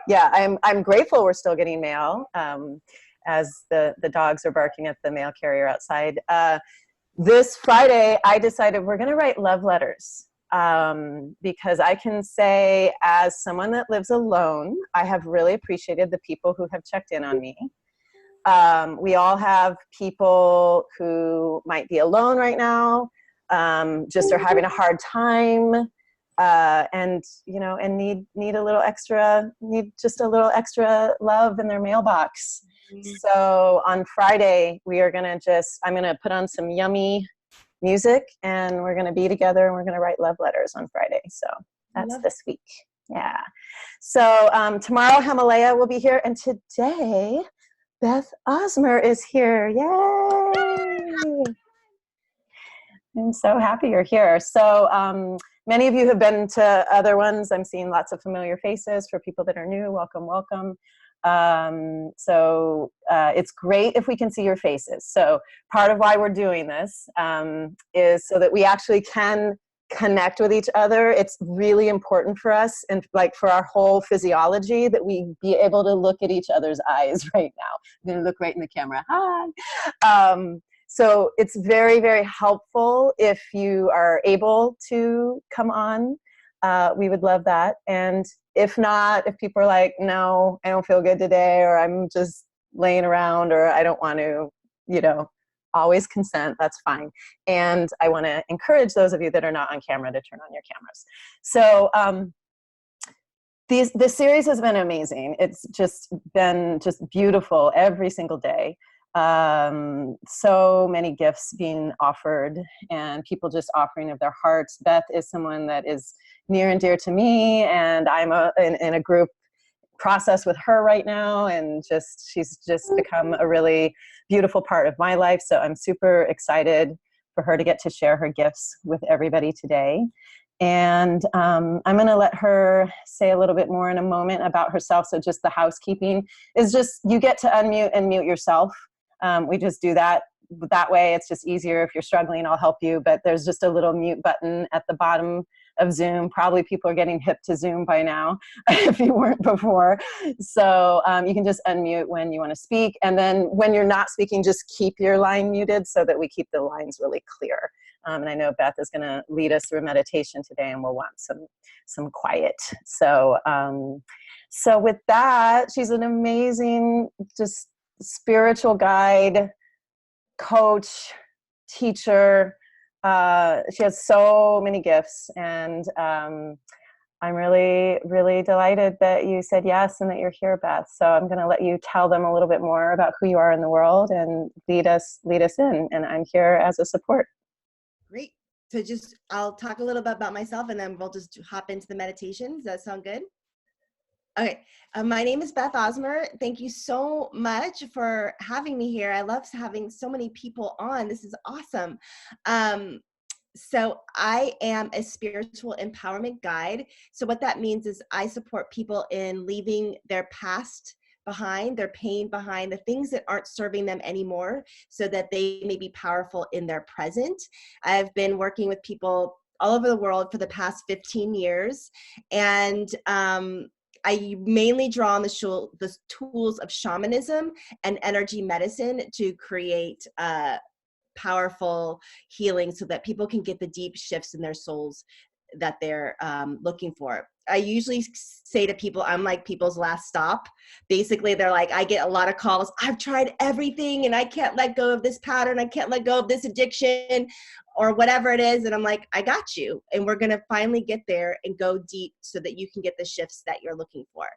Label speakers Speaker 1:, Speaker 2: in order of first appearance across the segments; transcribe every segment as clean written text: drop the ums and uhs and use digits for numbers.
Speaker 1: Yeah, I'm grateful we're still getting mail, as the dogs are barking at the mail carrier outside. This Friday, I decided we're going to write love letters, because I can say, as someone that lives alone, I have really appreciated the people who have checked in on me. We all have people who might be alone right now, just are having a hard time, and need a little extra, just a little extra love in their mailbox. So on Friday, I'm gonna put on some yummy music, and we're gonna be together, and we're gonna write love letters on Friday. So that's this week. Yeah. So tomorrow Himalaya will be here, and today Beth Osmer is here. Yay! I'm so happy you're here. So many of you have been to other ones. I'm seeing lots of familiar faces. For people that are new, welcome, welcome. It's great if we can see your faces. So part of why we're doing this is so that we actually can connect with each other. It's really important for us, and like for our whole physiology, that we be able to look at each other's eyes right now. I'm going to look right in the camera. Hi. So it's very, very helpful if you are able to come on. We would love that. And if not, if people are like, no, I don't feel good today, or I'm just laying around, or I don't want to, always consent, that's fine. And I want to encourage those of you that are not on camera to turn on your cameras. So this series has been amazing. It's just been beautiful every single day. So many gifts being offered, and people just offering of their hearts. Beth is someone that is near and dear to me, and I'm in a group process with her right now, and she's just become a really beautiful part of my life. So I'm super excited for her to get to share her gifts with everybody today. And I'm going to let her say a little bit more in a moment about herself. So just the housekeeping is just, you get to unmute and mute yourself. We just do that way. It's just easier. If you're struggling, I'll help you. But there's just a little mute button at the bottom of Zoom. Probably people are getting hip to Zoom by now, if you weren't before. So you can just unmute when you want to speak. And then when you're not speaking, just keep your line muted so that we keep the lines really clear. And I know Beth is going to lead us through a meditation today, and we'll want some quiet. So with that, she's an amazing, just spiritual guide, coach, teacher. She has so many gifts, and I'm really, really delighted that you said yes and that you're here, Beth. So I'm going to let you tell them a little bit more about who you are in the world and lead us in, and I'm here as a support.
Speaker 2: Great. So I'll talk a little bit about myself, and then we'll just hop into the meditation. Does that sound good? Okay, my name is Beth Osmer. Thank you so much for having me here. I love having so many people on. This is awesome. So I am a spiritual empowerment guide. So what that means is I support people in leaving their past behind, their pain behind, the things that aren't serving them anymore, so that they may be powerful in their present. I've been working with people all over the world for the past 15 years. And I mainly draw on the tools of shamanism and energy medicine to create powerful healing, so that people can get the deep shifts in their souls that they're looking for. I usually say to people, I'm like people's last stop. Basically, they're like, I get a lot of calls. I've tried everything and I can't let go of this pattern. I can't let go of this addiction or whatever it is. And I'm like, I got you. And we're going to finally get there and go deep so that you can get the shifts that you're looking for.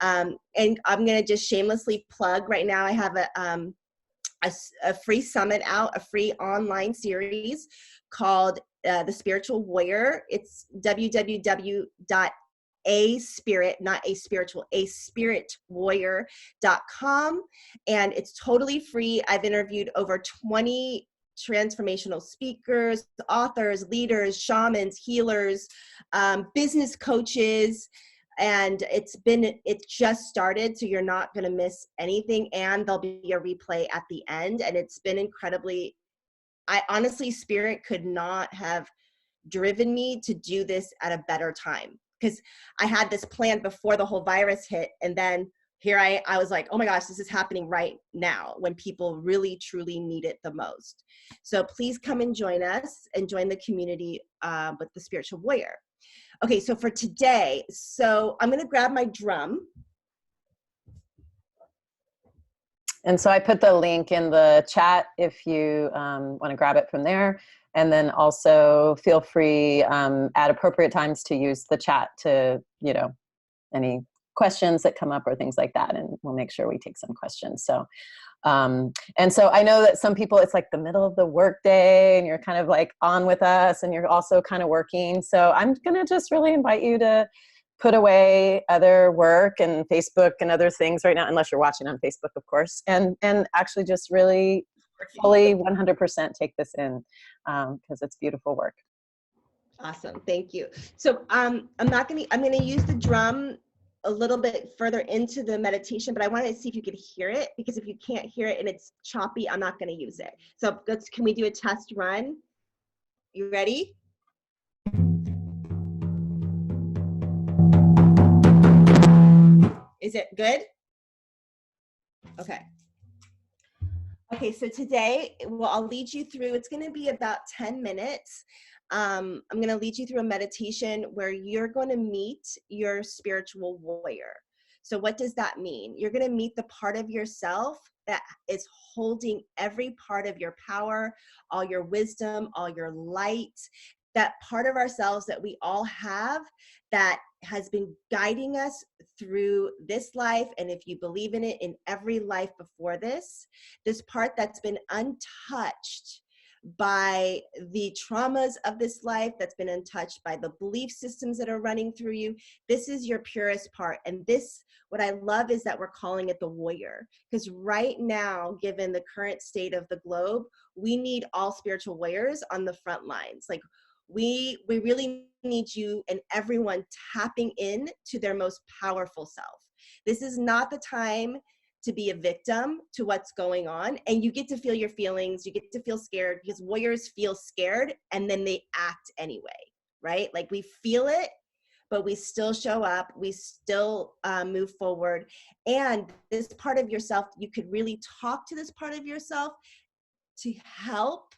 Speaker 2: And I'm going to just shamelessly plug right now. I have a free summit out, a free online series called The Spiritual Warrior. It's aspiritwarrior.com. And it's totally free. I've interviewed over 20 transformational speakers, authors, leaders, shamans, healers, business coaches. And it just started, so you're not going to miss anything. And there'll be a replay at the end. And it's been incredibly, Spirit could not have driven me to do this at a better time. because I had this plan before the whole virus hit. And then here I was like, oh my gosh, this is happening right now when people really, truly need it the most. So please come and join us and join the community with the Spiritual Warrior. Okay, so for today, so I'm going to grab my drum.
Speaker 1: And so I put the link in the chat if you want to grab it from there. And then also feel free at appropriate times to use the chat to, you know, any questions that come up or things like that. And we'll make sure we take some questions. So, and so I know that some people, it's like the middle of the workday and you're kind of like on with us and you're also kind of working. So I'm going to just really invite you to put away other work and Facebook and other things right now, unless you're watching on Facebook, of course, and actually just really fully 100% take this in because it's beautiful work.
Speaker 2: Awesome. Thank you. So I'm going to use the drum a little bit further into the meditation, but I wanted to see if you could hear it, because if you can't hear it and it's choppy, I'm not going to use it. So can we do a test run? You ready? Is it good? Okay. Okay, so today, well, I'll lead you through, it's going to be about 10 minutes. I'm going to lead you through a meditation where you're going to meet your spiritual warrior. So what does that mean? You're going to meet the part of yourself that is holding every part of your power, all your wisdom, all your light, that part of ourselves that we all have that has been guiding us through this life. And if you believe in it, in every life before this part that's been untouched by the traumas of this life, that's been untouched by the belief systems that are running through you. This is your purest part. And this, what I love is that we're calling it the warrior, because right now, given the current state of the globe, we need all spiritual warriors on the front lines. Like we really need you and everyone tapping in to their most powerful self. This is not the time to be a victim to what's going on. And you get to feel your feelings. You get to feel scared, because warriors feel scared and then they act anyway, right? Like we feel it, but we still show up. We still move forward. And this part of yourself, you could really talk to this part of yourself to help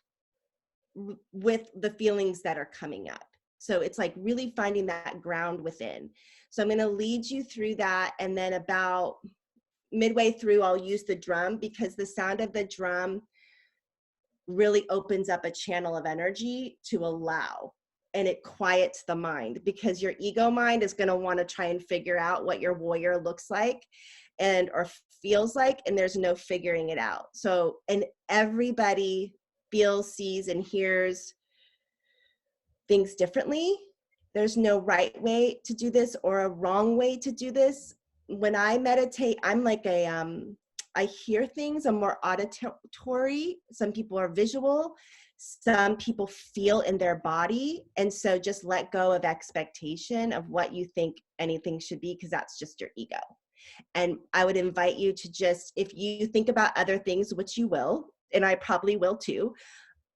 Speaker 2: with the feelings that are coming up. So it's like really finding that ground within. So I'm going to lead you through that. And then about midway through, I'll use the drum, because the sound of the drum really opens up a channel of energy to allow, and it quiets the mind, because your ego mind is going to want to try and figure out what your warrior looks like and or feels like, and there's no figuring it out. So, and everybody feels, sees, and hears things differently. There's no right way to do this or a wrong way to do this. When I meditate, I'm like I hear things, I'm more auditory. Some people are visual. Some people feel in their body. And so just let go of expectation of what you think anything should be, because that's just your ego. And I would invite you to just, if you think about other things, which you will, and I probably will too,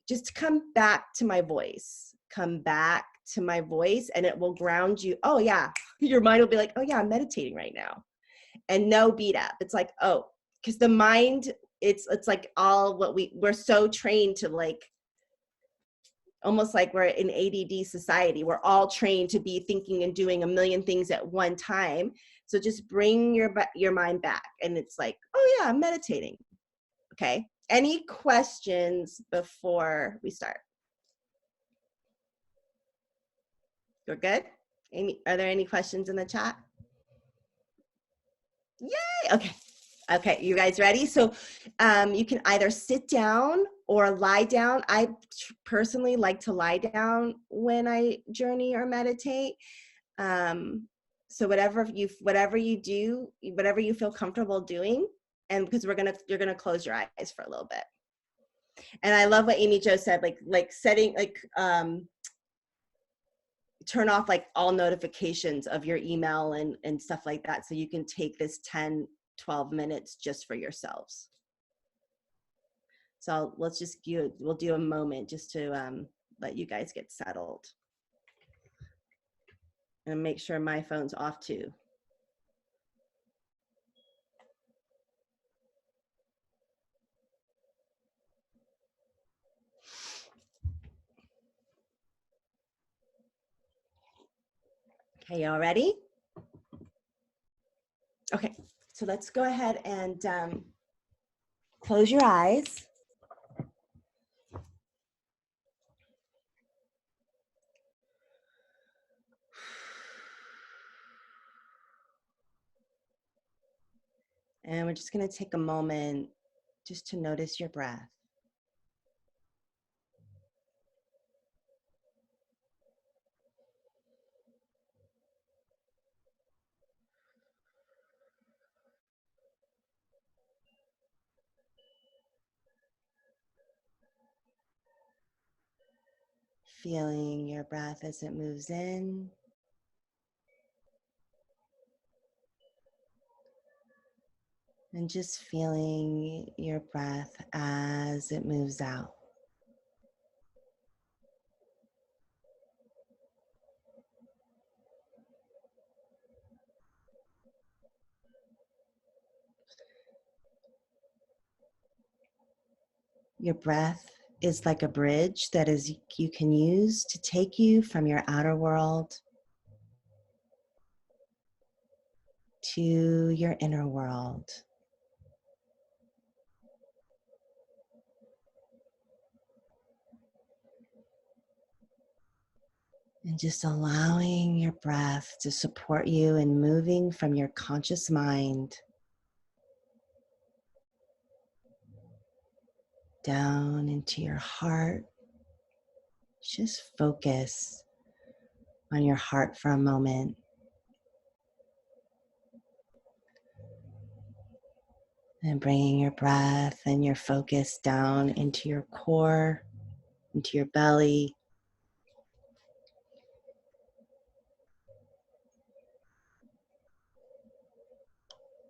Speaker 2: just come back to my voice. Come back to my voice, and it will ground you. Oh yeah, your mind will be like, oh yeah, I'm meditating right now. And no beat up. It's like, oh, because the mind, it's like all what we're so trained to, like, almost like we're in ADD society. We're all trained to be thinking and doing a million things at one time. So just bring your mind back, and it's like, oh yeah, I'm meditating. Okay. Any questions before we start? You're good? Amy, are there any questions in the chat? Yay! Okay. Okay, you guys ready? So you can either sit down or lie down. I personally like to lie down when I journey or meditate. So whatever you do, whatever you feel comfortable doing, and because you're gonna close your eyes for a little bit. And I love what Amy Jo said, like setting, like turn off like all notifications of your email and stuff like that, so you can take this 10-12 minutes just for yourselves. So let's just we'll do a moment just to let you guys get settled. And make sure my phone's off too. Okay, y'all ready? Okay, so let's go ahead and close your eyes. And we're just going to take a moment just to notice your breath. Feeling your breath as it moves in. And just feeling your breath as it moves out. Your breath is like a bridge that you can use to take you from your outer world to your inner world. And just allowing your breath to support you in moving from your conscious mind down into your heart. Just focus on your heart for a moment. And bringing your breath and your focus down into your core, into your belly.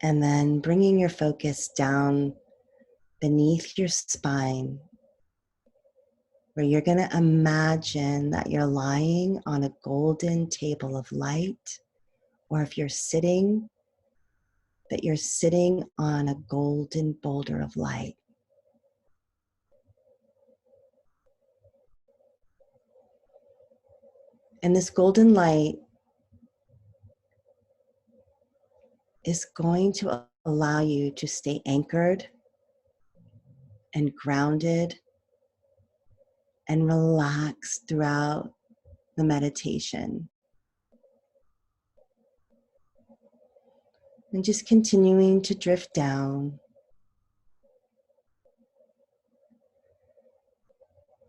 Speaker 2: And then bringing your focus down beneath your spine, where you're going to imagine that you're lying on a golden table of light, or if you're sitting, that you're sitting on a golden boulder of light. And this golden light is going to allow you to stay anchored and grounded and relaxed throughout the meditation. And just continuing to drift down,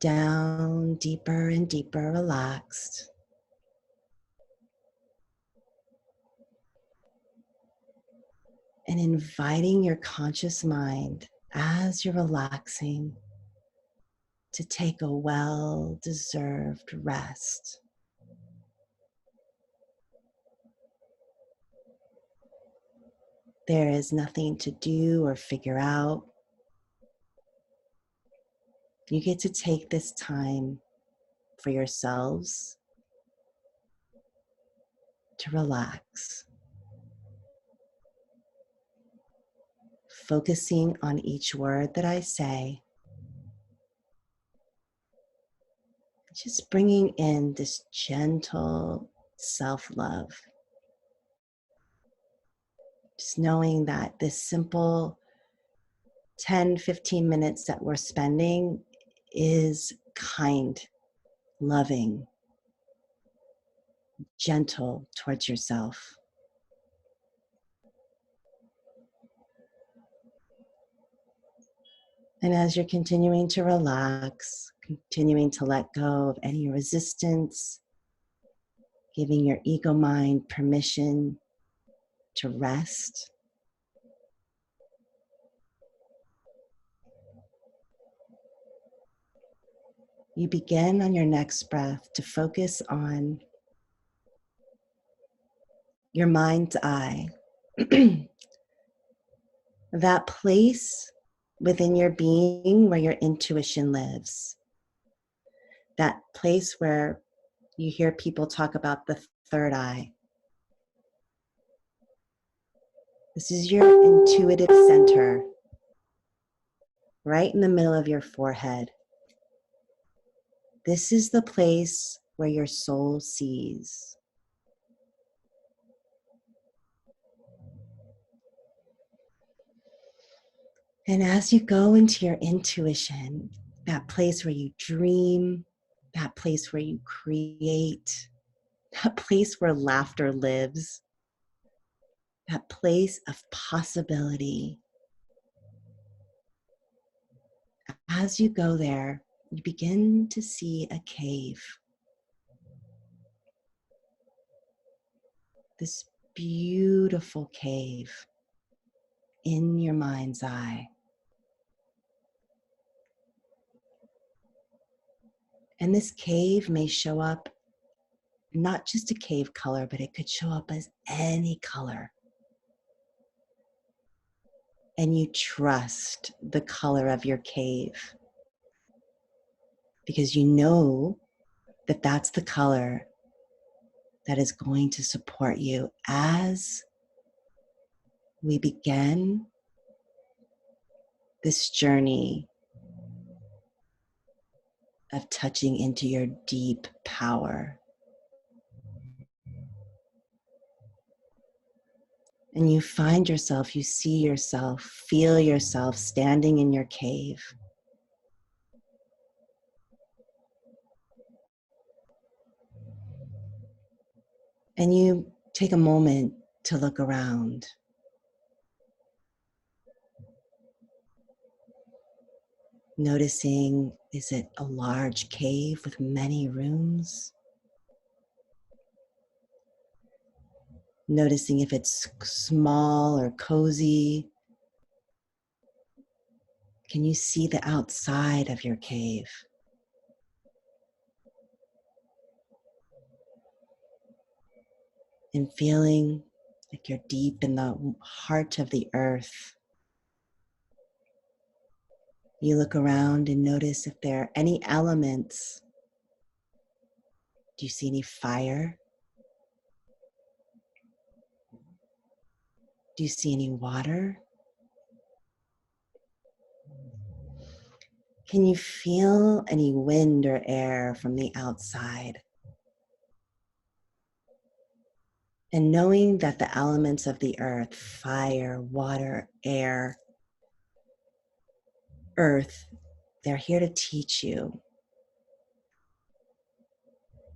Speaker 2: deeper and deeper relaxed. And inviting your conscious mind as you're relaxing to take a well-deserved rest. There is nothing to do or figure out. You get to take this time for yourselves to relax, focusing on each word that I say, just bringing in this gentle self-love. Just knowing that this simple 10-15 minutes that we're spending is kind, loving, gentle towards yourself. And as you're continuing to relax, continuing to let go of any resistance, giving your ego mind permission to rest, you begin on your next breath to focus on your mind's eye, that place within your being where your intuition lives, that place where you hear people talk about the third eye. This is your intuitive center, right in the middle of your forehead. This is the place where your soul sees. And as you go into your intuition, that place where you dream, that place where you create, that place where laughter lives, that place of possibility. As you go there, you begin to see a cave. This beautiful cave in your mind's eye. And this cave may show up not just a cave color, but it could show up as any color. And you trust the color of your cave because you know that that's the color that is going to support you as we begin this journey of touching into your deep power. And you find yourself, you see yourself, feel yourself standing in your cave. And you take a moment to look around. Noticing, is it a large cave with many rooms? Noticing if it's small or cozy. Can you see the outside of your cave? And feeling like you're deep in the heart of the earth. You look around and notice if there are any elements. Do you see any fire? Do you see any water? Can you feel any wind or air from the outside? And knowing that the elements of the earth, fire, water, air, earth, they're here to teach you.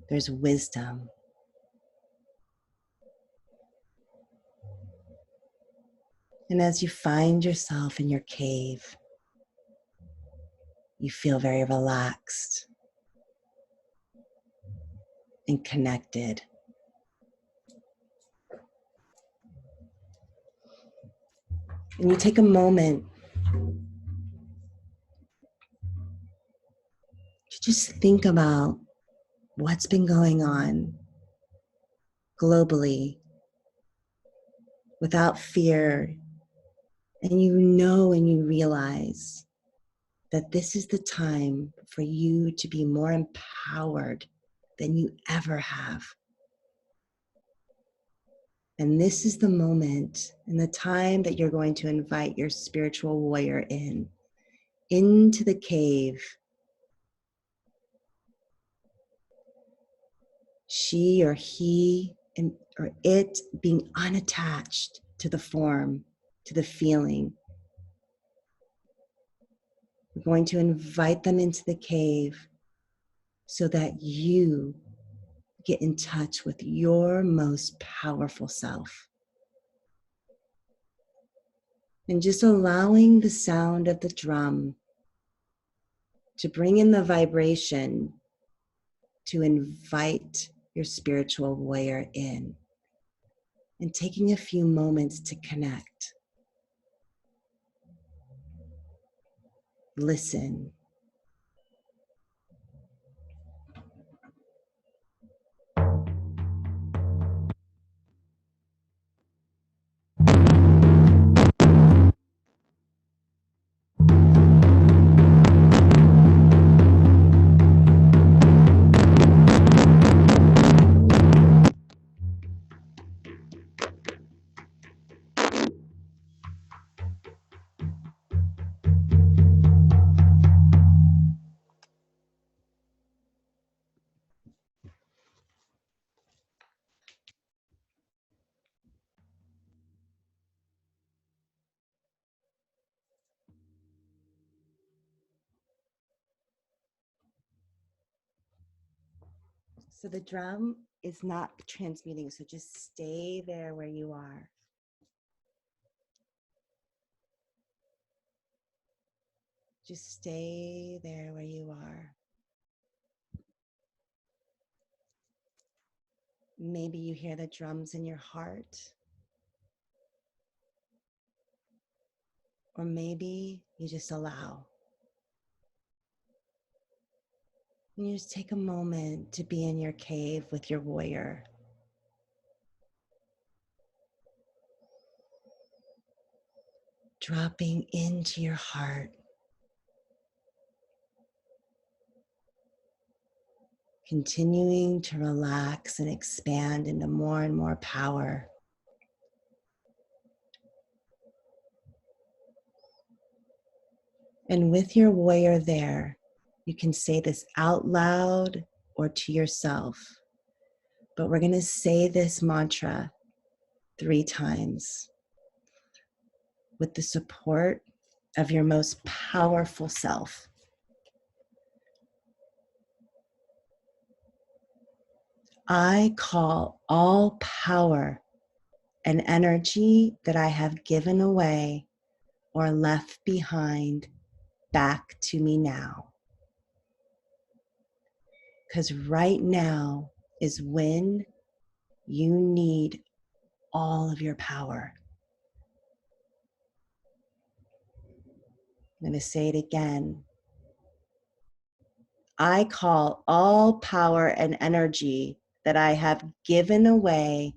Speaker 2: There's wisdom. And as you find yourself in your cave, you feel very relaxed and connected. And you take a moment to just think about what's been going on globally without fear. And you know and you realize that this is the time for you to be more empowered than you ever have. And this is the moment and the time that you're going to invite your spiritual warrior into the cave. She or he or it being unattached to the form, to the feeling. We're going to invite them into the cave so that you get in touch with your most powerful self. And just allowing the sound of the drum to bring in the vibration to invite your spiritual warrior in. And taking a few moments to connect. Listen. So the drum is not transmuting, so just stay there where you are. Just stay there where you are. Maybe you hear the drums in your heart. Or maybe you just allow. And you just take a moment to be in your cave with your warrior. Dropping into your heart. Continuing to relax and expand into more and more power. And with your warrior there, you can say this out loud or to yourself. But we're going to say this mantra 3 times with the support of your most powerful self. I call all power and energy that I have given away or left behind back to me now. Because right now is when you need all of your power. I'm going to say it again. I call all power and energy that I have given away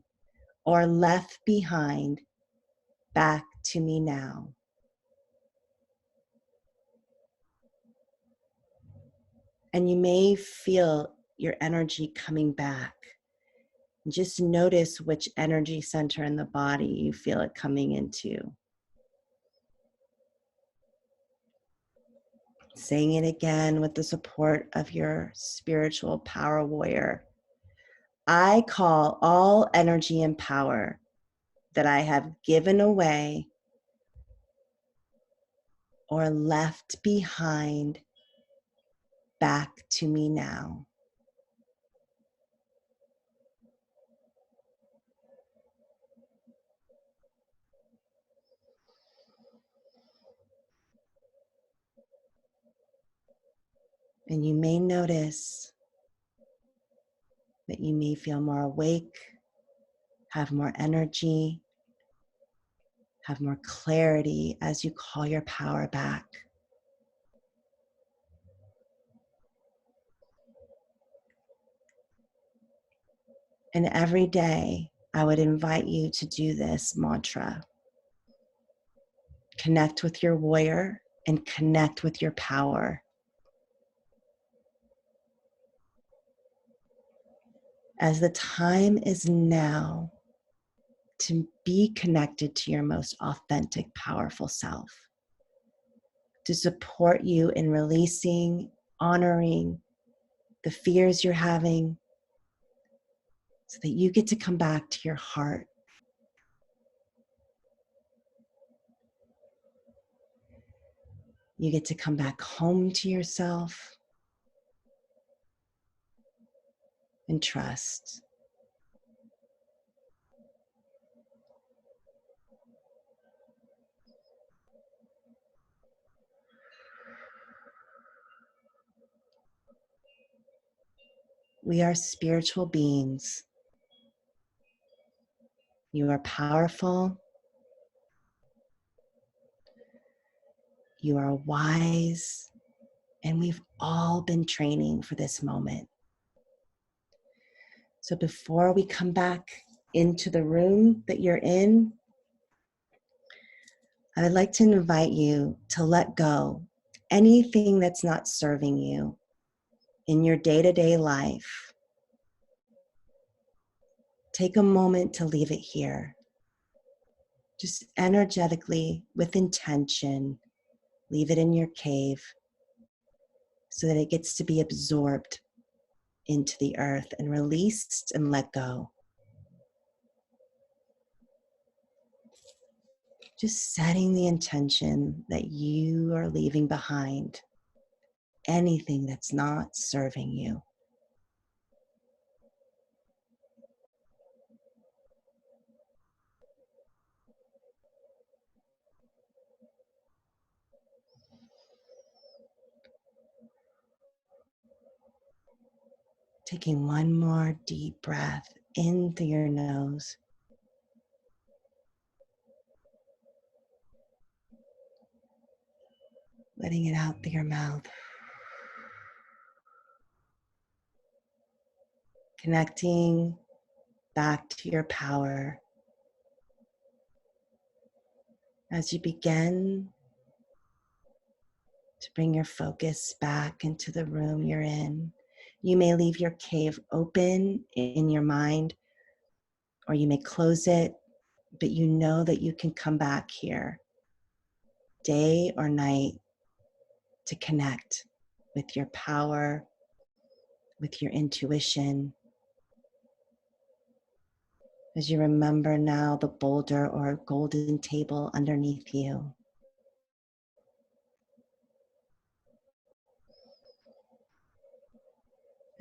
Speaker 2: or left behind back to me now. And you may feel your energy coming back. Just notice which energy center in the body you feel it coming into. Saying it again with the support of your spiritual power warrior. I call all energy and power that I have given away or left behind back to me now. And you may notice that you may feel more awake, have more energy, have more clarity as you call your power back. And every day, I would invite you to do this mantra. Connect with your warrior and connect with your power. As the time is now to be connected to your most authentic, powerful self, to support you in releasing, honoring the fears you're having, so that you get to come back to your heart. You get to come back home to yourself and trust. We are spiritual beings. You are powerful. You are wise. And we've all been training for this moment. So before we come back into the room that you're in, I would like to invite you to let go anything that's not serving you in your day-to-day life. Take a moment to leave it here. Just energetically, with intention, leave it in your cave so that it gets to be absorbed into the earth and released and let go. Just setting the intention that you are leaving behind anything that's not serving you. Taking one more deep breath in through your nose. Letting it out through your mouth. Connecting back to your power. As you begin to bring your focus back into the room you're in, you may leave your cave open in your mind, or you may close it, but you know that you can come back here day or night to connect with your power, with your intuition. As you remember now the boulder or golden table underneath you.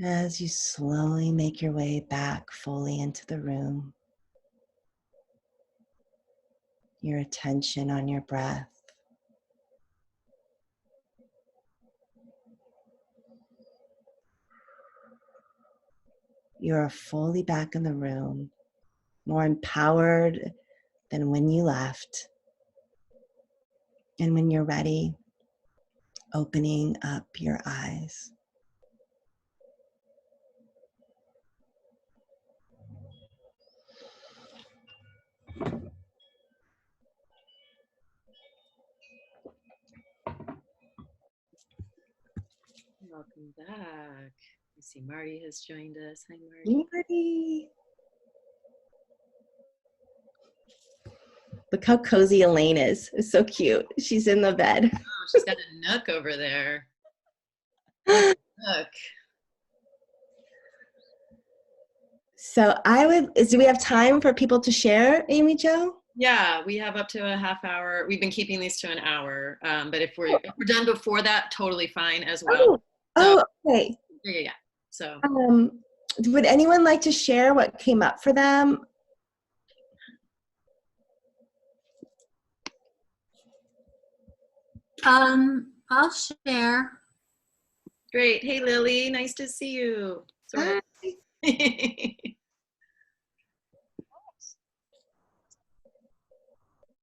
Speaker 2: As you slowly make your way back fully into the room, your attention on your breath. You are fully back in the room, more empowered than when you left. And when you're ready, opening up your eyes.
Speaker 3: Welcome back. I see Marty has joined us. Hi,
Speaker 2: Hey,
Speaker 3: Marty.
Speaker 2: Marty. Look how cozy Elaine is. It's so cute. She's in the bed.
Speaker 3: Oh, she's got a nook over there. Look, nook.
Speaker 2: So do we have time for people to share, Amy Jo?
Speaker 3: Yeah, we have up to a half hour. We've been keeping these to an hour, but if we're done before that, totally fine as well.
Speaker 2: Okay.
Speaker 3: Yeah. So.
Speaker 2: Would anyone like to share what came up for them?
Speaker 4: I'll share.
Speaker 3: Great. Hey, Lily. Nice to see you. Sorry.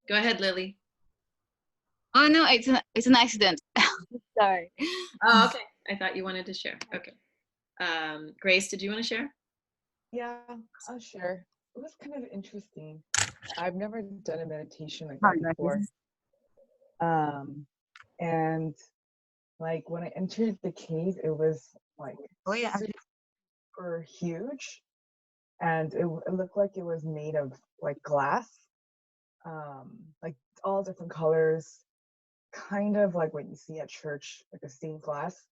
Speaker 3: Go ahead, Lily.
Speaker 4: Oh no, it's an accident. Sorry.
Speaker 3: Oh, okay. I thought you wanted to share. Okay. Grace, did you want to share?
Speaker 5: Yeah, I'll share. It was kind of interesting. I've never done a meditation like that before. And like when I entered the cave, it was like super huge, and it looked like it was made of like glass, like all different colors, kind of like what you see at church, like a stained glass.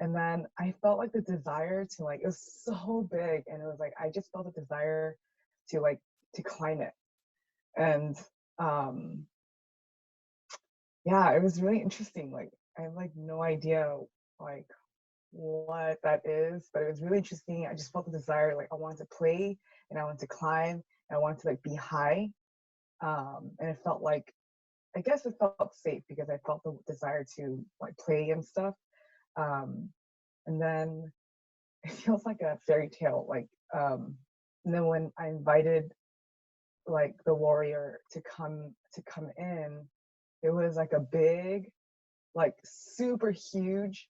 Speaker 5: And then I felt like the desire to like, it was so big, and it was like I just felt the desire to climb it. And yeah, it was really interesting. Like I have like no idea like what that is, but it was really interesting. I just felt the desire, like I wanted to play and I wanted to climb and I wanted to like be high. And it felt like, I guess it felt safe because I felt the desire to like play and stuff. And then it feels like a fairy tale. Like, and then when I invited like the warrior to come in, it was like a big, like super huge,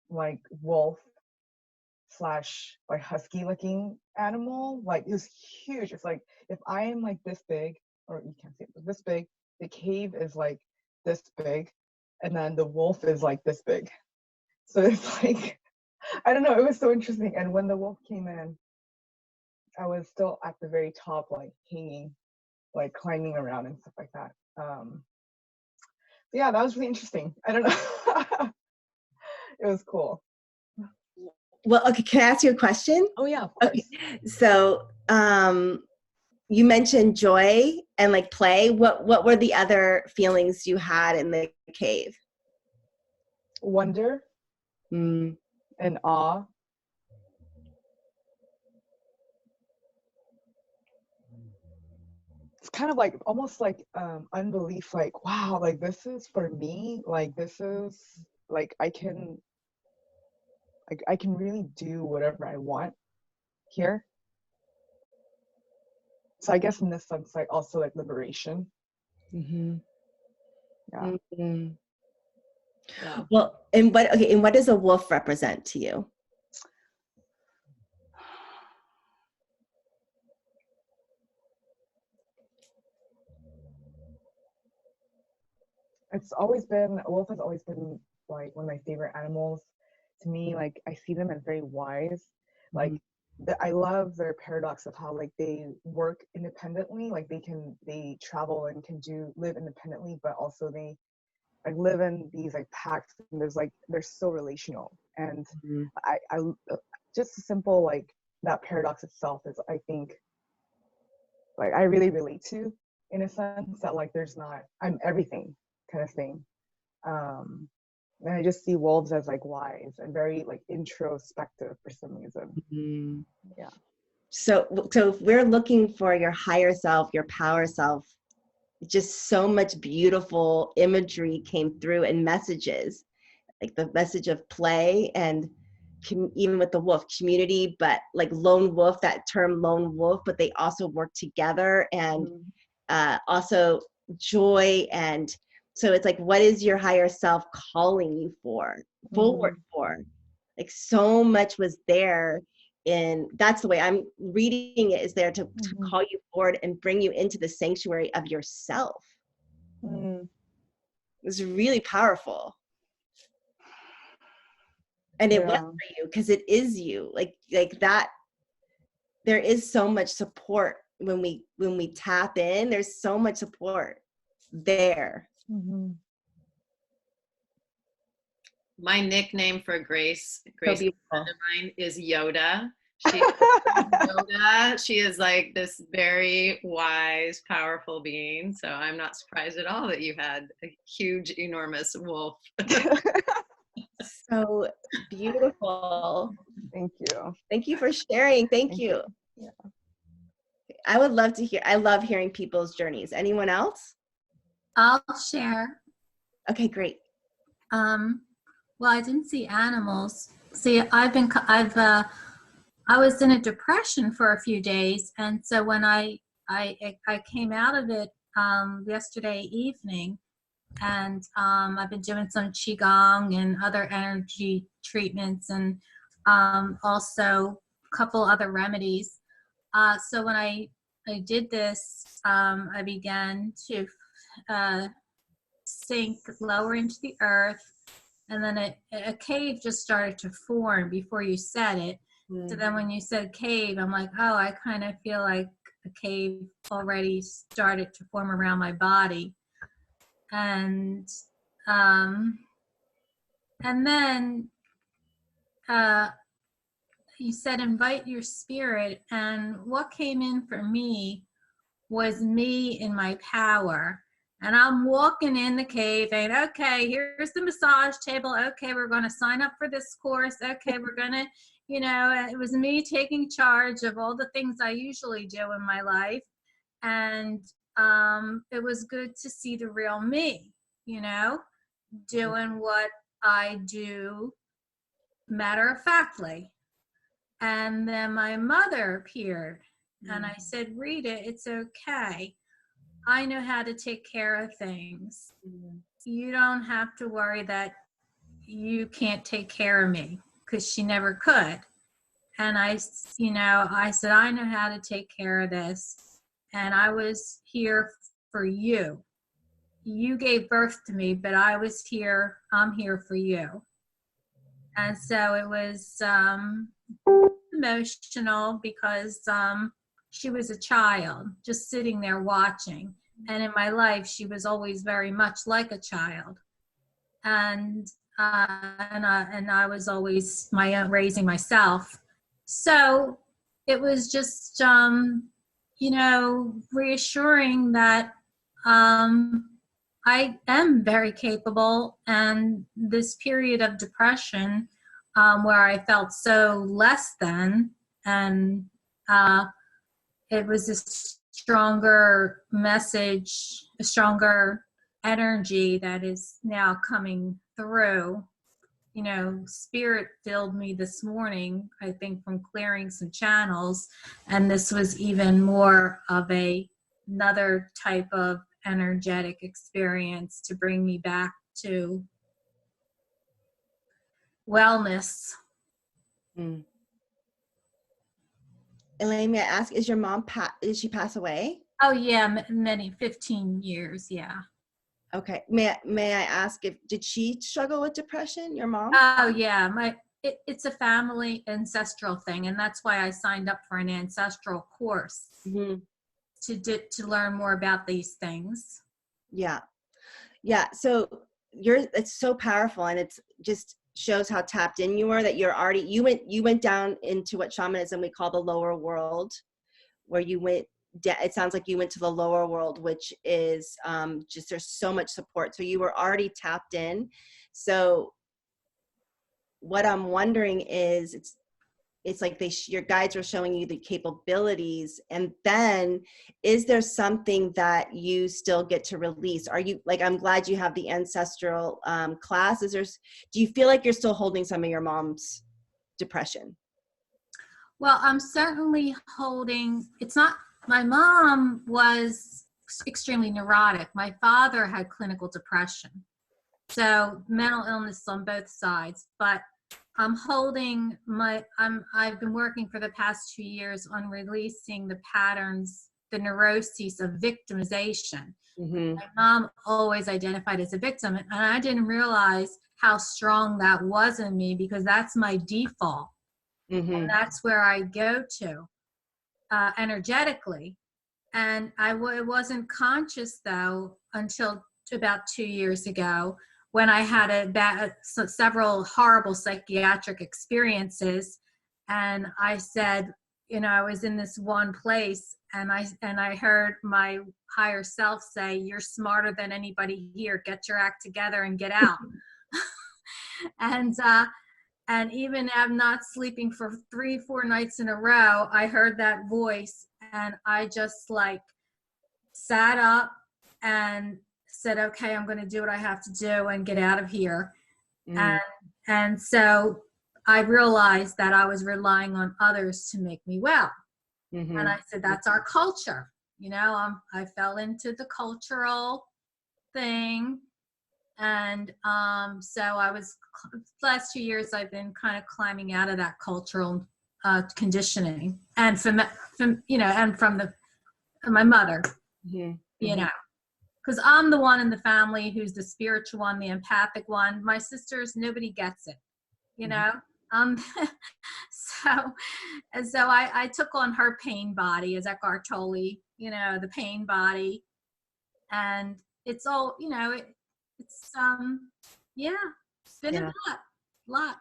Speaker 5: like wolf slash like husky looking animal. Like it was huge. It's like if I am like this big, or you can't see it, but this big, the cave is like this big, and then the wolf is like this big. So it's like, I don't know, it was so interesting. And when the wolf came in, I was still at the very top, like hanging, like climbing around and stuff like that. Yeah, that was really interesting. I don't know. It was cool.
Speaker 2: Well, okay, can I ask you a question?
Speaker 5: Oh yeah, of course.
Speaker 2: Okay. So you mentioned joy and like play. What were the other feelings you had in the cave?
Speaker 5: Wonder and awe. It's kind of like almost like unbelief, like wow, like this is for me, like this is like I can like I can really do whatever I want here. So I guess in this sense, like also like liberation.
Speaker 2: Mm-hmm.
Speaker 5: Yeah.
Speaker 2: Mm-hmm.
Speaker 5: Yeah.
Speaker 2: Well, and what does a wolf represent to you?
Speaker 5: A wolf has always been like one of my favorite animals. To me, like I see them as very wise. Like I love their paradox of how like they work independently, like they travel and can live independently, but also they like live in these like packs, and they're so relational. And I just a simple like that paradox itself is, I think, like I really relate to, in a sense that like I'm everything kind of thing. And I just see wolves as like wise and very like introspective for some reason.
Speaker 2: Mm-hmm.
Speaker 5: Yeah.
Speaker 2: So if we're looking for your higher self, your power self, just so much beautiful imagery came through and messages, like the message of play and even with the wolf community, but like lone wolf, that term lone wolf, but they also work together, and also joy. And so it's like, what is your higher self calling you forward for? Like so much was there. And that's the way I'm reading it, is there to call you forward and bring you into the sanctuary of yourself. It's really powerful. And it was for you, because it is you. Like that, there is so much support when we tap in. There's so much support there.
Speaker 3: My nickname for Grace,
Speaker 2: So
Speaker 3: a friend
Speaker 2: beautiful.
Speaker 3: of mine, is Yoda. Yoda. She is like this very wise, powerful being. So I'm not surprised at all that you had a huge, enormous wolf.
Speaker 2: So beautiful.
Speaker 5: Thank you.
Speaker 2: Thank you for sharing. Thank you.
Speaker 5: Yeah.
Speaker 2: I would love to hear. I love hearing people's journeys. Anyone else?
Speaker 6: I'll share.
Speaker 2: Okay, great.
Speaker 6: Well, I didn't see animals. See, I was in a depression for a few days, and so when I came out of it yesterday evening, and I've been doing some qigong and other energy treatments, and also a couple other remedies. So when I did this, I began to sink lower into the earth, and then a cave just started to form before you said it. So then when you said cave, I'm like, oh, I kind of feel like a cave already started to form around my body. And then you said invite your spirit, and what came in for me was me in my power. And I'm walking in the cave and, okay, here's the massage table. Okay, we're going to sign up for this course. Okay, we're going to, it was me taking charge of all the things I usually do in my life. And it was good to see the real me, doing what I do matter-of-factly. And then my mother appeared, and I said, Rita, it's okay. I know how to take care of things. You don't have to worry that you can't take care of me, because she never could. And I said, I know how to take care of this. And I was here for you. You gave birth to me, but I'm here for you. And so it was emotional, because she was a child just sitting there watching. And in my life, she was always very much like a child. And I was always raising myself. So it was just, reassuring that I am very capable. And this period of depression, where I felt so less than, and it was a stronger message, a stronger energy that is now coming through, you know, spirit filled me this morning, I think from clearing some channels. And this was even more of another type of energetic experience to bring me back to wellness.
Speaker 2: Mm. Elaine, may I ask, is your mom, did she pass away?
Speaker 6: Oh yeah, many, 15 years, yeah.
Speaker 2: Okay. May I ask, did she struggle with depression, your mom?
Speaker 6: Oh yeah, it's a family ancestral thing, and that's why I signed up for an ancestral course to learn more about these things.
Speaker 2: Yeah. So it's so powerful, and it's just shows how tapped in you were, that you went down into what shamanism we call the lower world, where you went. It sounds like you went to the lower world, which is just, there's so much support. So you were already tapped in. So what I'm wondering is, it's like your guides were showing you the capabilities, and then is there something that you still get to release? Are you, like, I'm glad you have the ancestral class. Do you feel like you're still holding some of your mom's depression?
Speaker 6: Well, I'm certainly holding, it's not, my mom was extremely neurotic. My father had clinical depression. So mental illness on both sides, but I'm holding I've been working for the past 2 years on releasing the patterns, the neuroses of victimization. My mom always identified as a victim, and I didn't realize how strong that was in me, because that's my default. And that's where I go to energetically. And I wasn't conscious, though, until about 2 years ago, when I had several horrible psychiatric experiences. And I said, you know, I was in this one place, and I heard my higher self say, "You're smarter than anybody here. Get your act together and get out." And even I'm not sleeping for 3-4 nights in a row, I heard that voice, and I just like sat up and said, okay, I'm going to do what I have to do and get out of here. And so I realized that I was relying on others to make me well. And I said, that's our culture. You know, I fell into the cultural thing. And so last 2 years, I've been kind of climbing out of that cultural conditioning, and from my mother, you know, because I'm the one in the family who's the spiritual one, the empathic one. My sisters, nobody gets it, you know. So I took on her pain body, as Eckhart Tolle, you know, the pain body, and it's all, you know, it's been a lot.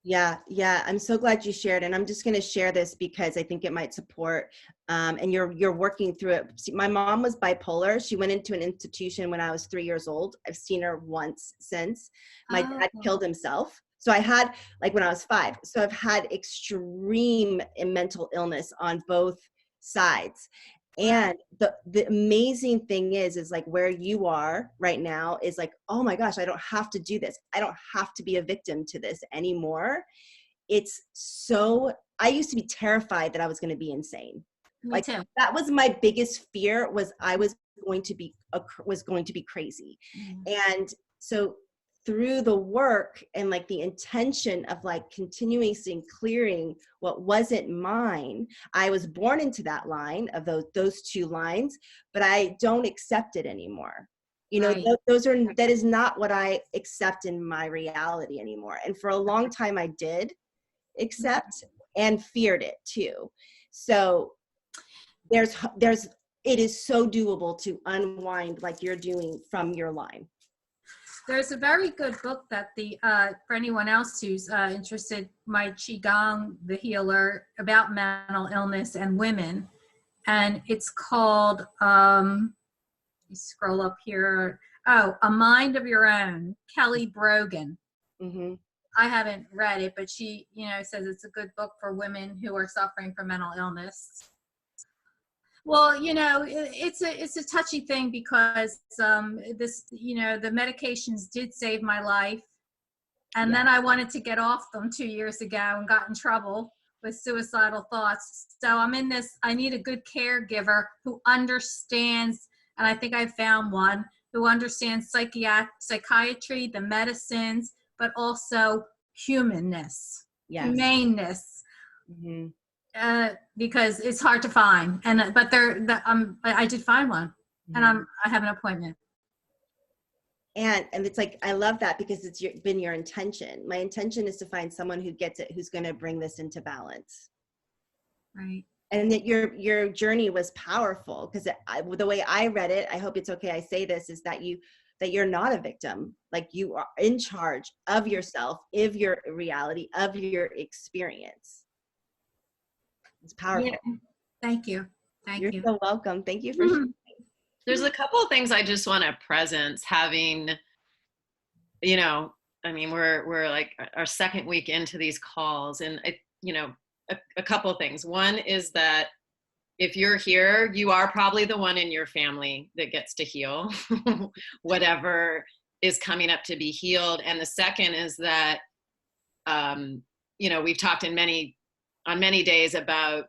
Speaker 2: Yeah, I'm so glad you shared, and I'm just going to share this because I think it might support, and you're working through it. See, my mom was bipolar. She went into an institution when I was 3 years old. I've seen her once since. My dad killed himself. So I had, like, when I was 5. So I've had extreme mental illness on both sides. And the amazing thing is like where you are right now is like, oh my gosh, I don't have to do this. I don't have to be a victim to this anymore. It's so, I used to be terrified that I was going to be insane.
Speaker 6: Me too.
Speaker 2: That was my biggest fear, was I was going to be crazy. And so through the work and like the intention of like continuously clearing what wasn't mine, I was born into that line of those 2 lines, but I don't accept it anymore. You know, that is not what I accept in my reality anymore. And for a long time I did accept and feared it too. So it is so doable to unwind like you're doing from your line.
Speaker 6: There's a very good book that for anyone else who's interested, my Qigong, the healer, about mental illness and women. And it's called, you scroll up here. Oh, A Mind of Your Own, Kelly Brogan. I haven't read it, but she, you know, says it's a good book for women who are suffering from mental illness. Well, you know, it's a touchy thing because this, you know, the medications did save my life, And then I wanted to get off them 2 years ago and got in trouble with suicidal thoughts. So I'm in this, I need a good caregiver who understands, and I think I found one, who understands psychiatry, the medicines, but also humanness, humaneness. Because it's hard to find, and but I did find one, and I have an appointment.
Speaker 2: And it's like, I love that because it's been your intention. My intention is to find someone who gets it, who's going to bring this into balance.
Speaker 6: Right.
Speaker 2: And that your journey was powerful, because the way I read it, I hope it's okay I say this, is that you're not a victim. Like, you are in charge of yourself, of your reality, of your experience. It's powerful.
Speaker 6: Yeah. Thank you.
Speaker 2: You're so welcome. Thank you for sharing.
Speaker 3: There's a couple of things I just want to presence, having, you know, I mean, we're like our second week into these calls, and a couple of things. One is that if you're here, you are probably the one in your family that gets to heal whatever is coming up to be healed. And the second is that, we've talked on many days about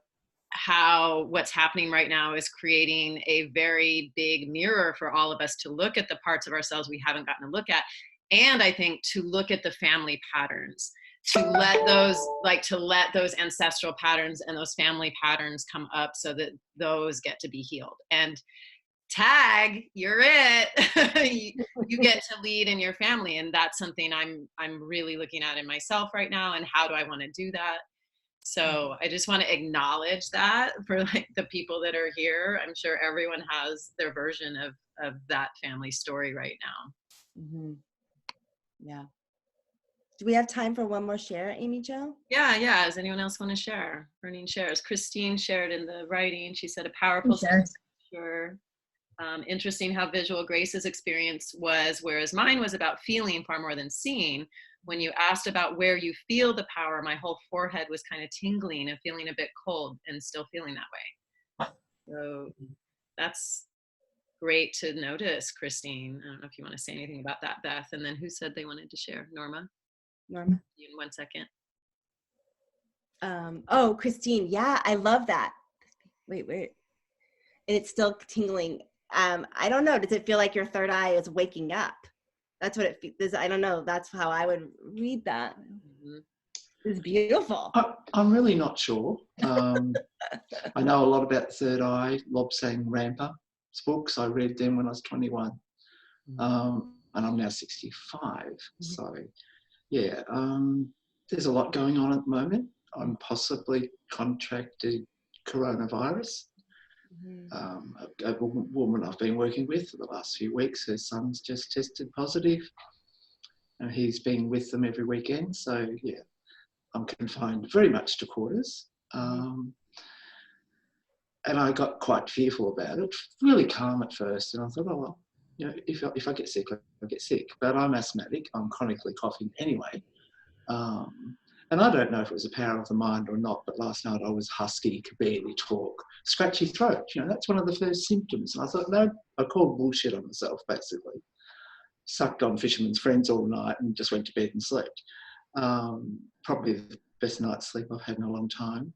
Speaker 3: how what's happening right now is creating a very big mirror for all of us to look at the parts of ourselves we haven't gotten to look at. And I think to look at the family patterns, to let those ancestral patterns and those family patterns come up so that those get to be healed. And tag, you're it. you get to lead in your family. And that's something I'm really looking at in myself right now. And how do I want to do that? So I just want to acknowledge that for like the people that are here. I'm sure everyone has their version of that family story right now.
Speaker 2: Yeah. Do we have time for one more share, Amy Jo?
Speaker 3: Yeah. Does anyone else want to share? Burning shares. Christine shared in the writing. She said a powerful sure. Interesting how visual Grace's experience was, whereas mine was about feeling far more than seeing. When you asked about where you feel the power, my whole forehead was kind of tingling and feeling a bit cold, and still feeling that way. So that's great to notice, Christine. I don't know if you want to say anything about that, Beth. And then who said they wanted to share? Norma, you in 1 second.
Speaker 2: Christine. Yeah, I love that. Wait. And it's still tingling. I don't know. Does it feel like your third eye is waking up? That's what it feels. I don't know. That's how I would read that. It's beautiful.
Speaker 7: I'm really not sure. I know a lot about Third Eye, Lobsang Rampar's books. I read them when I was 21. And I'm now 65. So, yeah, there's a lot going on at the moment. I'm possibly contracted coronavirus. A woman I've been working with for the last few weeks, her son's just tested positive, and he's been with them every weekend. So yeah, I'm confined very much to quarters, and I got quite fearful about it. Really calm at first, and I thought, oh well, if I get sick, I get sick. But I'm asthmatic. I'm chronically coughing anyway. And I don't know if it was a power of the mind or not, but last night I was husky, could barely talk, scratchy throat. That's one of the first symptoms. And I thought, no, I called bullshit on myself, basically. Sucked on Fisherman's Friends all night and just went to bed and slept. Probably the best night's sleep I've had in a long time.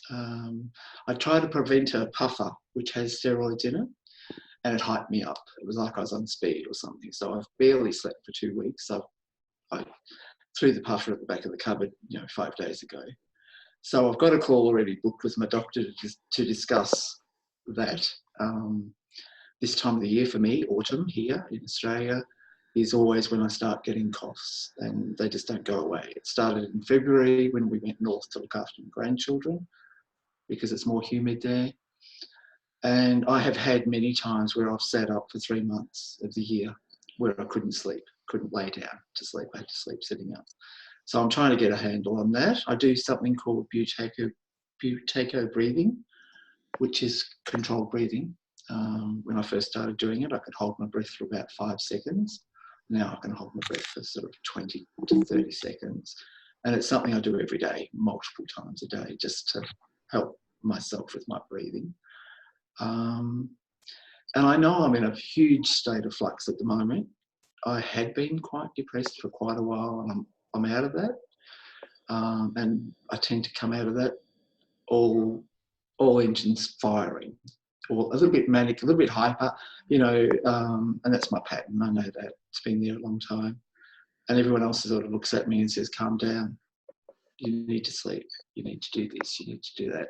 Speaker 7: I tried to prevent a puffer, which has steroids in it, and it hyped me up. It was like I was on speed or something. So I've barely slept for 2 weeks. So I threw the puffer at the back of the cupboard, 5 days ago. So I've got a call already booked with my doctor to discuss that. This time of the year for me, autumn here in Australia, is always when I start getting coughs, and they just don't go away. It started in February when we went north to look after my grandchildren because it's more humid there. And I have had many times where I've sat up for 3 months of the year where I couldn't sleep, couldn't lay down to sleep. I had to sleep sitting up. So I'm trying to get a handle on that. I do something called buteyko breathing, which is controlled breathing. When I first started doing it, I could hold my breath for about 5 seconds. Now I can hold my breath for sort of 20 to 30 seconds. And it's something I do every day, multiple times a day, just to help myself with my breathing. And I know I'm in a huge state of flux at the moment. I had been quite depressed for quite a while, and I'm I'm out of that. And I tend to come out of that all engines firing, or a little bit manic, a little bit hyper, you know, and that's my pattern. I know that. It's been there a long time. And everyone else sort of looks at me and says, calm down. You need to sleep. You need to do this. You need to do that.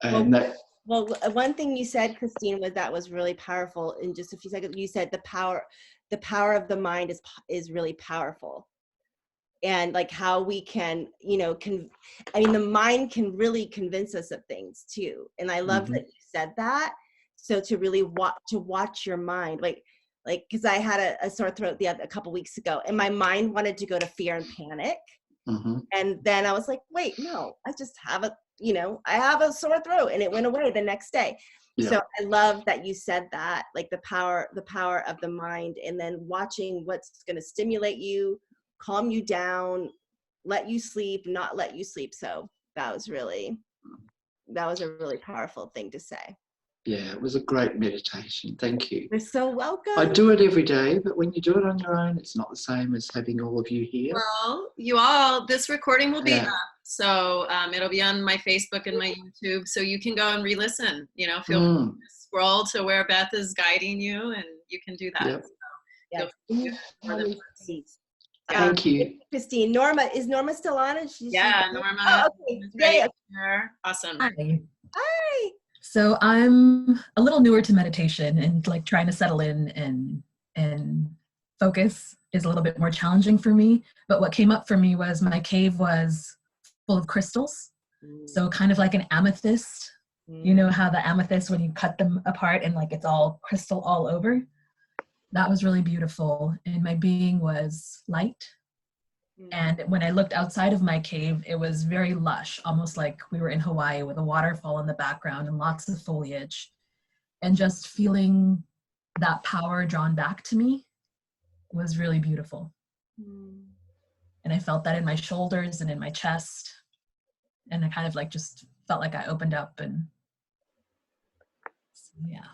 Speaker 7: And
Speaker 2: well, one thing you said, Christine, was really powerful. In just a few seconds, you said the power of the mind is really powerful. And like how we can, you know, the mind can really convince us of things too. And I love that you said that. So to really watch your mind, like, cause I had a sore throat a couple weeks ago, and my mind wanted to go to fear and panic. And then I was like, wait, no, I just have I have a sore throat, and it went away the next day. Yeah. So I love that you said that, like the power of the mind, and then watching what's going to stimulate you, calm you down, let you sleep, not let you sleep. So that was a really powerful thing to say.
Speaker 7: Yeah, it was a great meditation. Thank you.
Speaker 2: You're so welcome.
Speaker 7: I do it every day, but when you do it on your own, it's not the same as having all of you here.
Speaker 3: Well, this recording will be up. So it'll be on my Facebook and my YouTube. So you can go and re-listen, you know, feel free to scroll to where Beth is guiding you, and you can do that.
Speaker 7: Yep.
Speaker 3: So,
Speaker 7: Thank you.
Speaker 2: Christine. Is Norma still on?
Speaker 3: Norma.
Speaker 2: Oh, okay. Great.
Speaker 3: Awesome.
Speaker 2: Hi.
Speaker 8: So I'm a little newer to meditation, and like trying to settle in and focus is a little bit more challenging for me. But what came up for me was my cave was full of crystals. So kind of like an amethyst. You know how the amethyst, when you cut them apart and like it's all crystal all over? That was really beautiful. And my being was light. And when I looked outside of my cave, it was very lush, almost like we were in Hawaii with a waterfall in the background and lots of foliage. And just feeling that power drawn back to me was really beautiful. And I felt that in my shoulders and in my chest. And I kind of like just felt like I opened up, and so, yeah.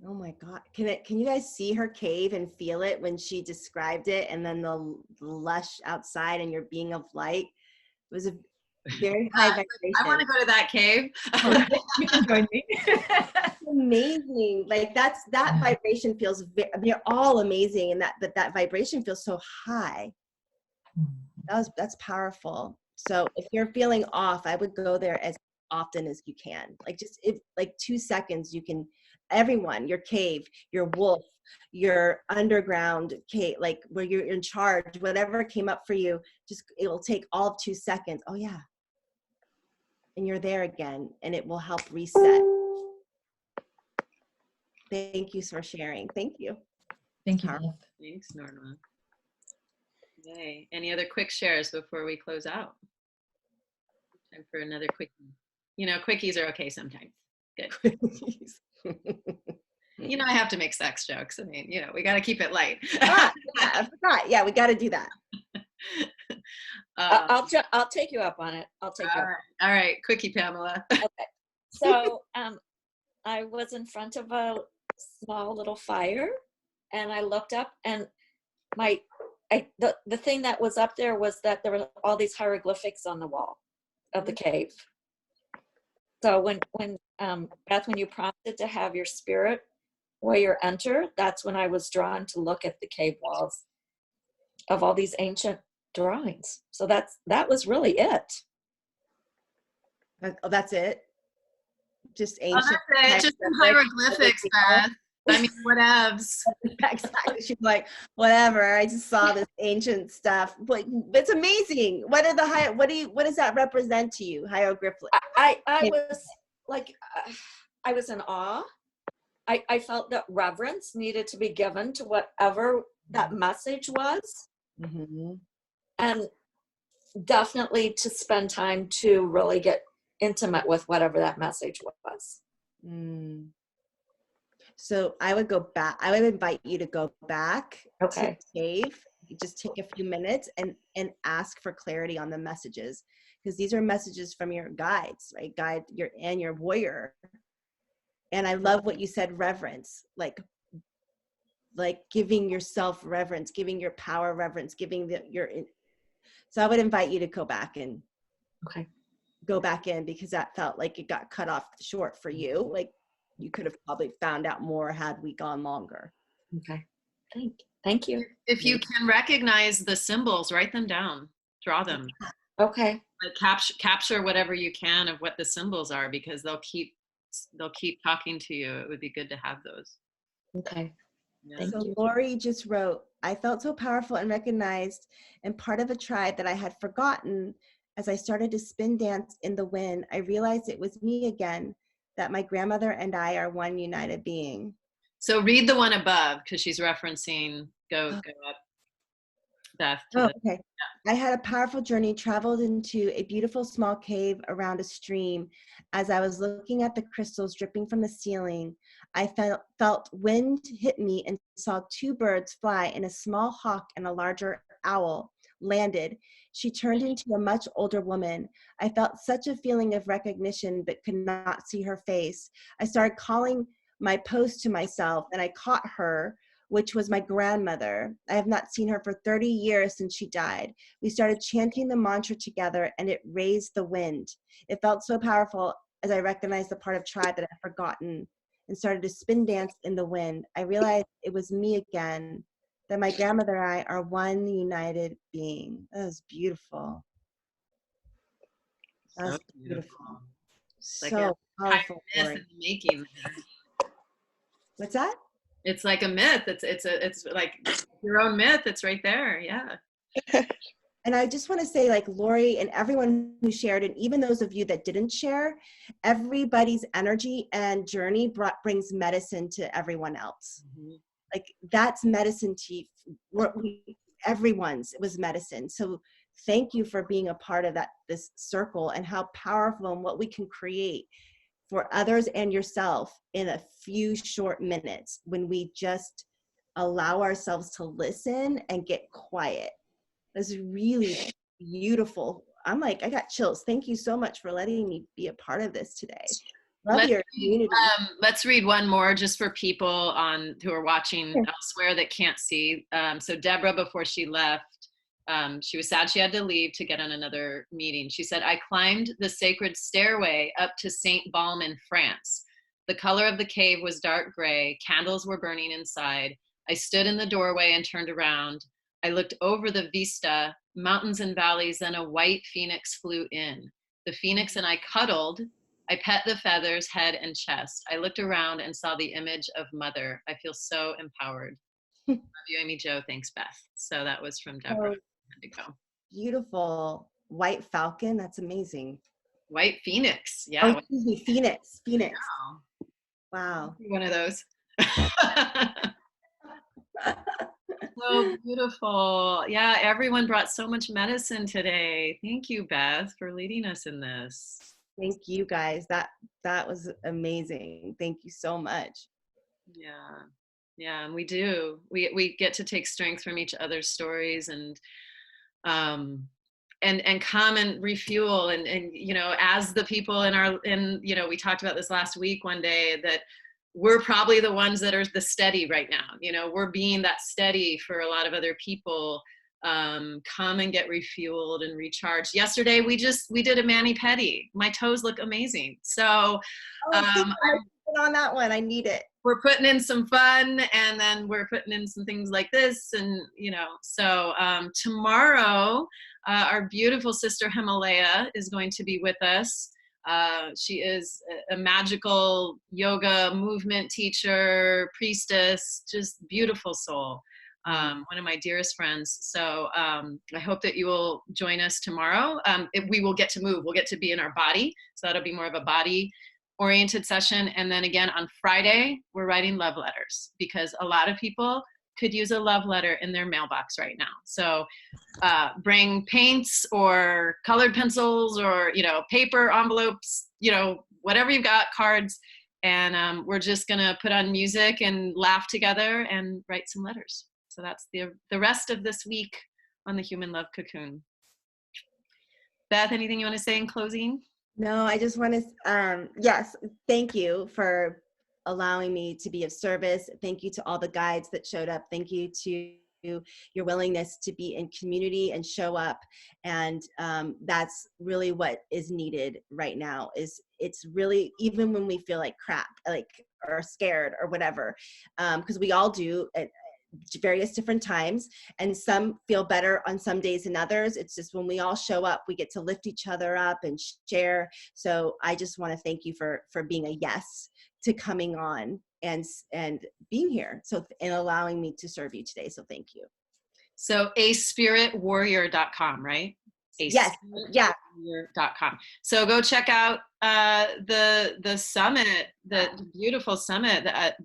Speaker 2: Oh my God. Can you guys see her cave and feel it when she described it? And then the lush outside and your being of light. It was a very high vibration.
Speaker 3: I want to go to that cave.
Speaker 8: You can join me.
Speaker 2: Amazing. Like that vibration feels, you're all amazing. And that vibration feels so high. That's powerful. So if you're feeling off, I would go there as often as you can. Like just 2 seconds, you can, everyone, your cave, your wolf, your underground cave, like where you're in charge, whatever came up for you, just, it will take all of 2 seconds. Oh yeah. And you're there again, and it will help reset. Thank you for sharing. Thank you.
Speaker 8: Thank you.
Speaker 3: Thanks, Norma. Okay. Any other quick shares before we close out? Time for another quickie. You know, quickies are okay sometimes. Good.
Speaker 2: Quickies.
Speaker 3: You know, I have to make sex jokes. I mean, you know, we got to keep it light.
Speaker 2: Yeah, I forgot. Yeah, we got to do that.
Speaker 9: I'll take you up on it. I'll take you up.
Speaker 3: All right. Quickie, Pamela.
Speaker 9: Okay. So I was in front of a small little fire, and I looked up, and the thing that was up there was that there were all these hieroglyphics on the wall of the cave. So when Beth, when you prompted to have your spirit warrior enter, that's when I was drawn to look at the cave walls of all these ancient drawings. So that was really it.
Speaker 2: Oh, that's it? Just ancient.
Speaker 3: Oh, that's it. Just some hieroglyphics, Beth. I mean, whatevs.
Speaker 2: Exactly. She's like, whatever. I just saw this ancient stuff. But it's amazing. What does that represent to you? Hieroglyphics.
Speaker 9: I was like, I was in awe. I felt that reverence needed to be given to whatever that message was.
Speaker 2: Mm-hmm.
Speaker 9: And definitely to spend time to really get intimate with whatever that message was.
Speaker 2: Mm. So I would go back. I would invite you to go back to the cave. You just take a few minutes and ask for clarity on the messages, because these are messages from your guides, right? Your warrior. And I love what you said, reverence, like giving yourself reverence, giving your power reverence, giving So I would invite you to go back and
Speaker 9: Okay.
Speaker 2: go back in, because that felt like it got cut off short for you. Like you could have probably found out more had we gone longer.
Speaker 9: Okay. Thank you.
Speaker 3: If you can recognize the symbols, write them down, draw them.
Speaker 9: Okay.
Speaker 3: Like capture whatever you can of what the symbols are, because they'll keep talking to you. It would be good to have those.
Speaker 9: Okay.
Speaker 3: Yeah.
Speaker 9: Thank
Speaker 2: So
Speaker 9: you.
Speaker 2: Lori just wrote, I felt so powerful and recognized and part of a tribe that I had forgotten. As I started to spin dance in the wind, I realized it was me again, that my grandmother and I are one united being.
Speaker 3: So read the one above, because she's referencing, go up, Beth.
Speaker 2: Oh, okay. I had a powerful journey, traveled into a beautiful small cave around a stream. As I was looking at the crystals dripping from the ceiling, I felt wind hit me and saw two birds fly, and a small hawk and a larger owl landed. She turned into a much older woman. I felt such a feeling of recognition but could not see her face. I started calling my post to myself, and I caught her, which was my grandmother. I have not seen her for 30 years since she died. We started chanting the mantra together, and it raised the wind. It felt so powerful as I recognized the part of tribe that I'd forgotten and started to spin dance in the wind. I realized it was me again, that my grandmother and I are one united being. That was beautiful. That was beautiful.
Speaker 3: Like
Speaker 2: So
Speaker 3: a
Speaker 2: powerful.
Speaker 3: myth
Speaker 2: Lori.
Speaker 3: in the making.
Speaker 2: What's that?
Speaker 3: It's like a myth. It's like your own myth. It's right there. Yeah.
Speaker 2: And I just want to say, like Lori and everyone who shared, and even those of you that didn't share, everybody's energy and journey brings medicine to everyone else.
Speaker 3: Mm-hmm.
Speaker 2: Like that's medicine to everyone's. It was medicine. So thank you for being a part of this circle, and how powerful and what we can create for others and yourself in a few short minutes when we just allow ourselves to listen and get quiet. That's really beautiful. I'm like, I got chills. Thank you so much for letting me be a part of this today. Love your community.
Speaker 3: Let's read one more just for people who are watching elsewhere that can't see. So Deborah, before she left, she was sad she had to leave to get on another meeting. She said, I climbed the sacred stairway up to Saint Balm in France. The color of the cave was dark gray. Candles were burning inside. I stood in the doorway and turned around. I looked over the vista, mountains and valleys, then a white phoenix flew in. The phoenix and I cuddled. I pet the feathers, head and chest. I looked around and saw the image of Mother. I feel so empowered. Love you, Amy Jo. Thanks, Beth. So that was from Deborah.
Speaker 2: Beautiful. White falcon. That's amazing.
Speaker 3: White phoenix. Yeah.
Speaker 2: Oh, excuse me. Phoenix. Wow.
Speaker 3: One of those. So beautiful. Yeah, everyone brought so much medicine today. Thank you, Beth, for leading us in this.
Speaker 2: Thank you, guys. That was amazing. Thank you so much.
Speaker 3: Yeah, and we do. We get to take strength from each other's stories and come and refuel and you know, as the people you know, we talked about this last week one day, that we're probably the ones that are the steady right now. You know, we're being that steady for a lot of other people. Come and get refueled and recharged. Yesterday we did a mani-pedi. My toes look amazing. So
Speaker 2: on that one, I need it.
Speaker 3: We're putting in some fun, and then we're putting in some things like this, and you know, so tomorrow our beautiful sister Himalaya is going to be with us. She is a magical yoga movement teacher, priestess, just beautiful soul. One of my dearest friends. So I hope that you will join us tomorrow. We will get to move. We'll get to be in our body. So that'll be more of a body-oriented session. And then again, on Friday, we're writing love letters, because a lot of people could use a love letter in their mailbox right now. So bring paints or colored pencils or, you know, paper, envelopes, you know, whatever you've got, cards. And we're just going to put on music and laugh together and write some letters. So that's the rest of this week on the Human Love Cocoon. Beth, anything you want to say in closing?
Speaker 2: No, I just want to, yes, thank you for allowing me to be of service. Thank you to all the guides that showed up. Thank you to your willingness to be in community and show up. And that's really what is needed right now. Is it's really, even when we feel like crap, like, or scared or whatever, because we all do at various different times, and some feel better on some days than others. It's just when we all show up, we get to lift each other up and share. So I just want to thank you for being a yes to coming on and being here, so, and allowing me to serve you today. So thank you.
Speaker 3: So aspiritwarrior.com, right?
Speaker 2: Yes. Yeah.
Speaker 3: Warrior.com. So go check out the summit, the beautiful summit that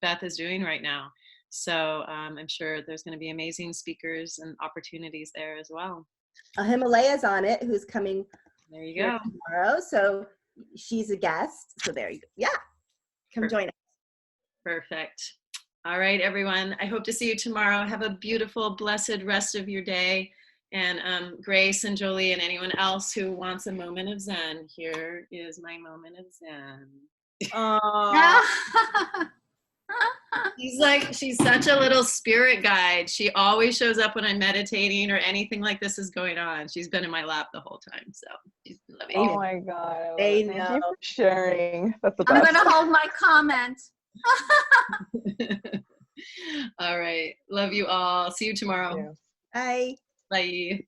Speaker 3: Beth is doing right now. So I'm sure there's going to be amazing speakers and opportunities there as well.
Speaker 2: Himalaya's on it, who's coming.
Speaker 3: There you go.
Speaker 2: Tomorrow. So she's a guest. So there you go. Yeah. Come join us.
Speaker 3: Perfect. All right, everyone. I hope to see you tomorrow. Have a beautiful, blessed rest of your day. And Grace and Jolie and anyone else who wants a moment of Zen, here is my moment of Zen. She's such a little spirit guide. She always shows up when I'm meditating or anything like this is going on. She's been in my lap the whole time. So she's loving
Speaker 5: Oh my God.
Speaker 2: Thank
Speaker 5: you for sharing. That's the
Speaker 6: I'm
Speaker 5: best.
Speaker 6: going to hold my comment.
Speaker 3: All right. Love you all. See you tomorrow.
Speaker 2: Bye.
Speaker 3: Bye.